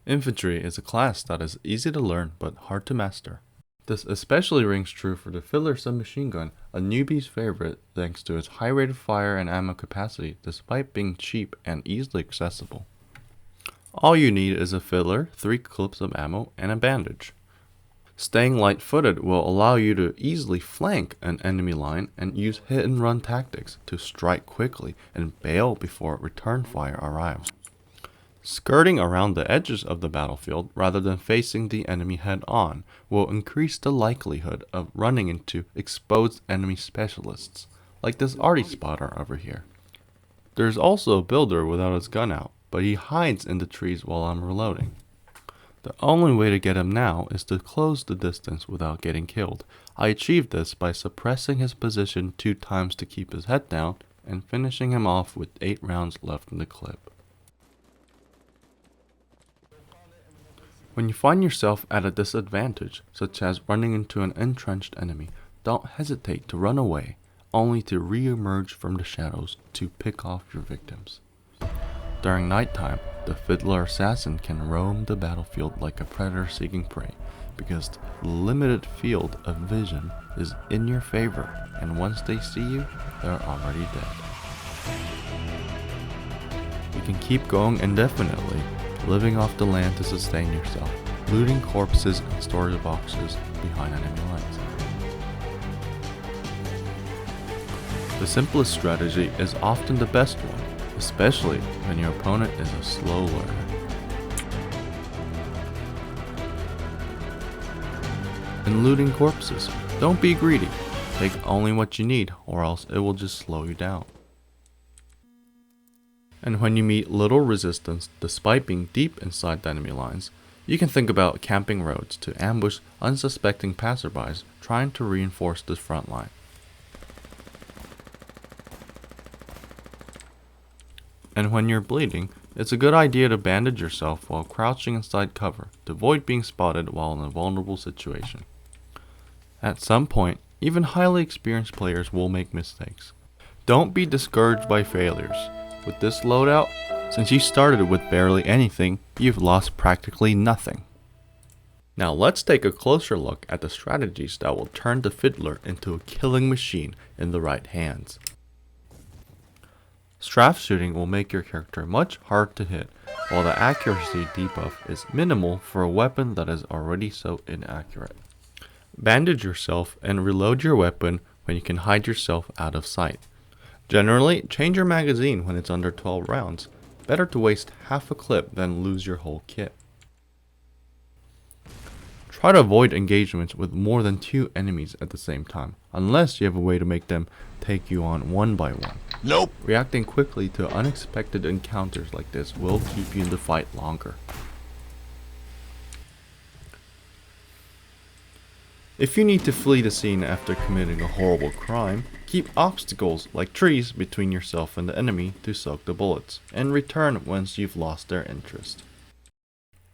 Infantry is a class that is easy to learn but hard to master. This especially rings true for the Fiddler submachine gun, a newbie's favorite thanks to its high rate of fire and ammo capacity despite being cheap and easily accessible. All you need is a Fiddler, 3 clips of ammo, and a bandage. Staying light-footed will allow you to easily flank an enemy line and use hit-and-run tactics to strike quickly and bail before return fire arrives. Skirting around the edges of the battlefield rather than facing the enemy head-on will increase the likelihood of running into exposed enemy specialists, like this arty spotter over here. There's also a builder without his gun out, but he hides in the trees while I'm reloading. The only way to get him now is to close the distance without getting killed. I achieved this by suppressing his position 2 times to keep his head down and finishing him off with 8 rounds left in the clip. When you find yourself at a disadvantage, such as running into an entrenched enemy, don't hesitate to run away, only to re-emerge from the shadows to pick off your victims. During nighttime, the Fiddler assassin can roam the battlefield like a predator seeking prey, because the limited field of vision is in your favor, and once they see you, they're already dead. You can keep going indefinitely, living off the land to sustain yourself, looting corpses and storage boxes behind enemy lines. The simplest strategy is often the best one, especially when your opponent is a slow learner. In looting corpses, don't be greedy. Take only what you need, or else it will just slow you down. And when you meet little resistance despite being deep inside the enemy lines, you can think about camping roads to ambush unsuspecting passerbys trying to reinforce the front line. And when you're bleeding, it's a good idea to bandage yourself while crouching inside cover to avoid being spotted while in a vulnerable situation. At some point, even highly experienced players will make mistakes. Don't be discouraged by failures. With this loadout, since you started with barely anything, you've lost practically nothing. Now let's take a closer look at the strategies that will turn the Fiddler into a killing machine in the right hands. Strafe shooting will make your character much harder to hit, while the accuracy debuff is minimal for a weapon that is already so inaccurate. Bandage yourself and reload your weapon when you can hide yourself out of sight. Generally, change your magazine when it's under 12 rounds. Better to waste half a clip than lose your whole kit. Try to avoid engagements with more than 2 enemies at the same time, unless you have a way to make them take you on one by one. Nope. Reacting quickly to unexpected encounters like this will keep you in the fight longer. If you need to flee the scene after committing a horrible crime, keep obstacles like trees between yourself and the enemy to soak the bullets, and return once you've lost their interest.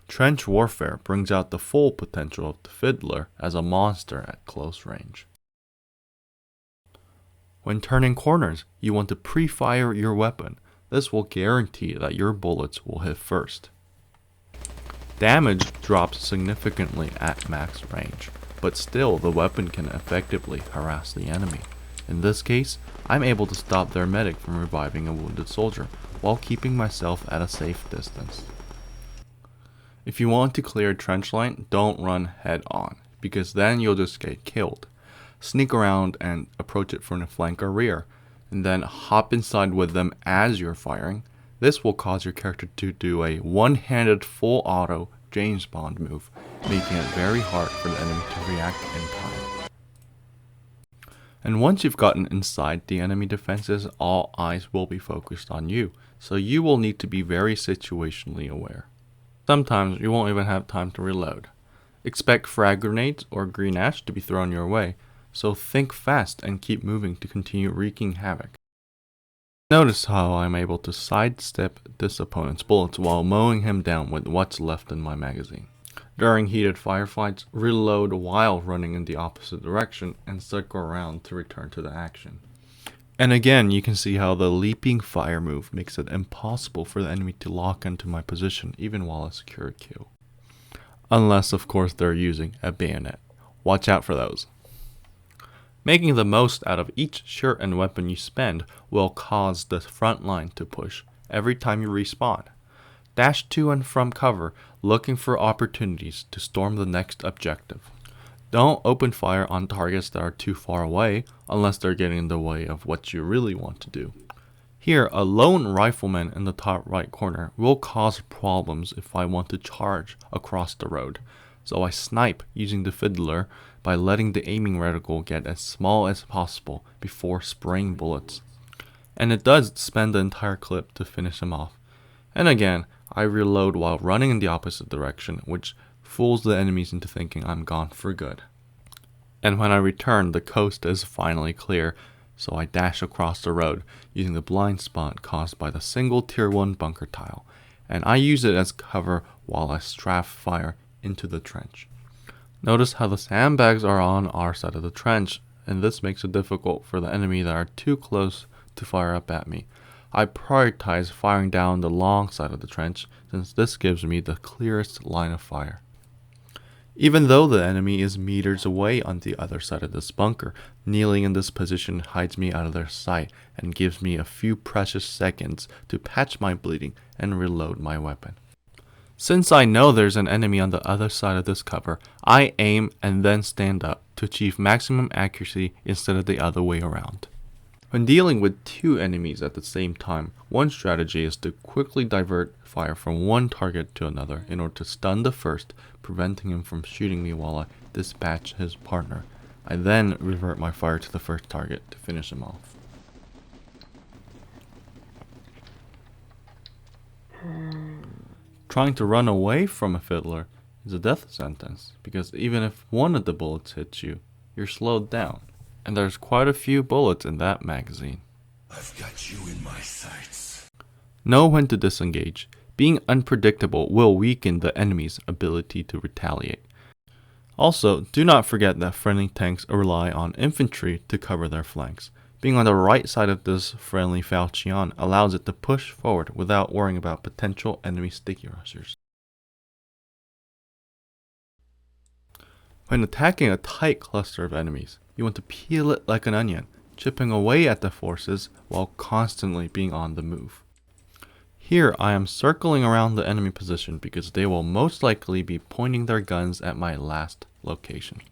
Trench warfare brings out the full potential of the Fiddler as a monster at close range. When turning corners, you want to pre-fire your weapon. This will guarantee that your bullets will hit first. Damage drops significantly at max range, but still the weapon can effectively harass the enemy. In this case, I'm able to stop their medic from reviving a wounded soldier, while keeping myself at a safe distance. If you want to clear a trench line, don't run head on, because then you'll just get killed. Sneak around and approach it from the flank or rear, and then hop inside with them as you're firing. This will cause your character to do a one-handed full auto James Bond move, making it very hard for the enemy to react in time. And once you've gotten inside the enemy defenses, all eyes will be focused on you, so you will need to be very situationally aware. Sometimes you won't even have time to reload. Expect frag grenades or green ash to be thrown your way, so think fast and keep moving to continue wreaking havoc. Notice how I'm able to sidestep this opponent's bullets while mowing him down with what's left in my magazine. During heated firefights, reload while running in the opposite direction and circle around to return to the action. And again, you can see how the leaping fire move makes it impossible for the enemy to lock into my position even while I secure a kill. Unless, of course, they're using a bayonet. Watch out for those. Making the most out of each shirt and weapon you spend will cause the front line to push every time you respawn. Dash to and from cover, looking for opportunities to storm the next objective. Don't open fire on targets that are too far away unless they're getting in the way of what you really want to do. Here, a lone rifleman in the top right corner will cause problems if I want to charge across the road, so I snipe using the Fiddler by letting the aiming reticle get as small as possible before spraying bullets. And it does spend the entire clip to finish him off. And again, I reload while running in the opposite direction, which fools the enemies into thinking I'm gone for good. And when I return, the coast is finally clear, so I dash across the road using the blind spot caused by the single tier 1 bunker tile, and I use it as cover while I strafe fire into the trench. Notice how the sandbags are on our side of the trench, and this makes it difficult for the enemy that are too close to fire up at me. I prioritize firing down the long side of the trench since this gives me the clearest line of fire. Even though the enemy is meters away on the other side of this bunker, kneeling in this position hides me out of their sight and gives me a few precious seconds to patch my bleeding and reload my weapon. Since I know there's an enemy on the other side of this cover, I aim and then stand up to achieve maximum accuracy instead of the other way around. When dealing with two enemies at the same time, one strategy is to quickly divert fire from one target to another in order to stun the first, preventing him from shooting me while I dispatch his partner. I then revert my fire to the first target to finish him off. Trying to run away from a Fiddler is a death sentence, because even if one of the bullets hits you, you're slowed down. And there's quite a few bullets in that magazine. I've got you in my sights. Know when to disengage. Being unpredictable will weaken the enemy's ability to retaliate. Also, do not forget that friendly tanks rely on infantry to cover their flanks. Being on the right side of this friendly falchion allows it to push forward without worrying about potential enemy sticky rushers. When attacking a tight cluster of enemies, you want to peel it like an onion, chipping away at the forces while constantly being on the move. Here I am circling around the enemy position because they will most likely be pointing their guns at my last location.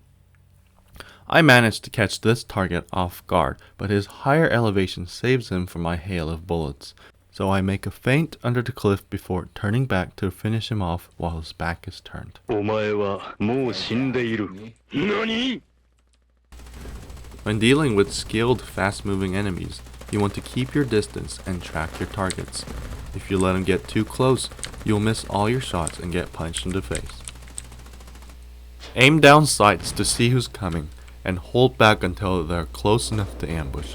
I managed to catch this target off guard, but his higher elevation saves him from my hail of bullets, so I make a feint under the cliff before turning back to finish him off while his back is turned. お前はもう死んでいる。何? When dealing with skilled, fast-moving enemies, you want to keep your distance and track your targets. If you let them get too close, you'll miss all your shots and get punched in the face. Aim down sights to see who's coming, and hold back until they're close enough to ambush,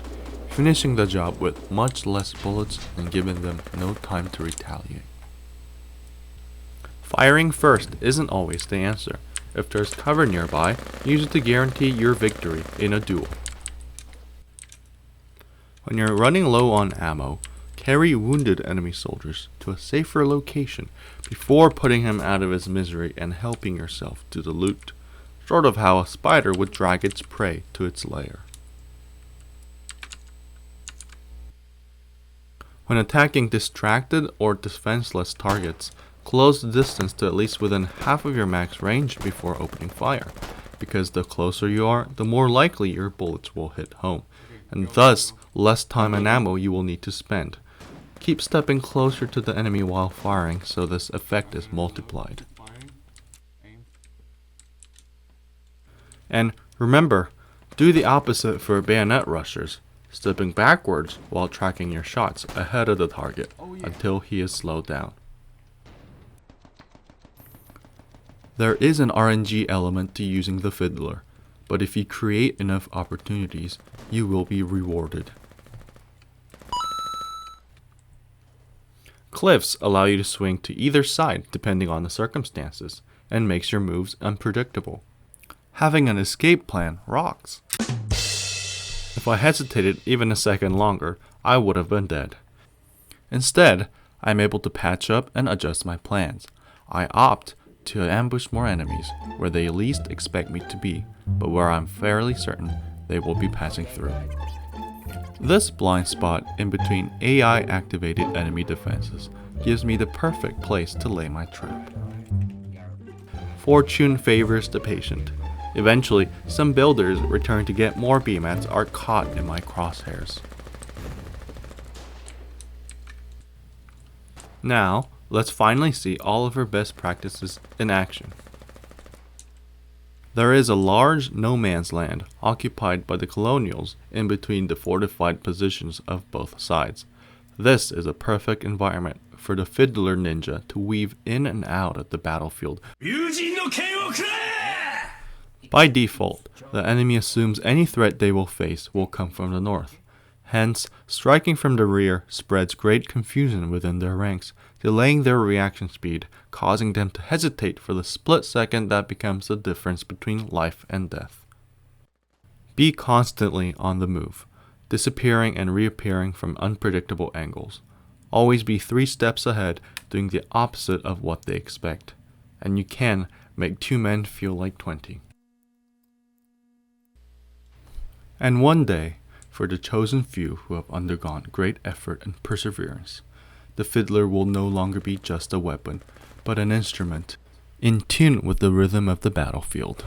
finishing the job with much less bullets and giving them no time to retaliate. Firing first isn't always the answer. If there's cover nearby, use it to guarantee your victory in a duel. When you're running low on ammo, carry wounded enemy soldiers to a safer location before putting him out of his misery and helping yourself to the loot, sort of how a spider would drag its prey to its lair. When attacking distracted or defenseless targets, close the distance to at least within half of your max range before opening fire, because the closer you are, the more likely your bullets will hit home, and thus less time and ammo you will need to spend. Keep stepping closer to the enemy while firing so this effect is multiplied. And remember, do the opposite for bayonet rushers, stepping backwards while tracking your shots ahead of the target until he is slowed down. There is an RNG element to using the Fiddler, but if you create enough opportunities, you will be rewarded. Cliffs allow you to swing to either side depending on the circumstances, and makes your moves unpredictable. Having an escape plan rocks. A If I hesitated even a second longer, I would have been dead. Instead, I'm able to patch up and adjust my plans. I opt to ambush more enemies where they least expect me to be, but where I'm fairly certain they will be passing through. This blind spot in between AI-activated enemy defenses gives me the perfect place to lay my trap. Fortune favors the patient. Eventually, some builders return to get more BMATs are caught in my crosshairs. Now, let's finally see all of her best practices in action. There is a large no man's land occupied by the colonials in between the fortified positions of both sides. This is a perfect environment for the Fiddler ninja to weave in and out of the battlefield. By default, the enemy assumes any threat they will face will come from the north. Hence, striking from the rear spreads great confusion within their ranks, delaying their reaction speed, causing them to hesitate for the split second that becomes the difference between life and death. Be constantly on the move, disappearing and reappearing from unpredictable angles. Always be 3 steps ahead, doing the opposite of what they expect, and you can make 2 men feel like 20. And one day, for the chosen few who have undergone great effort and perseverance, the fiddler will no longer be just a weapon, but an instrument, in tune with the rhythm of the battlefield.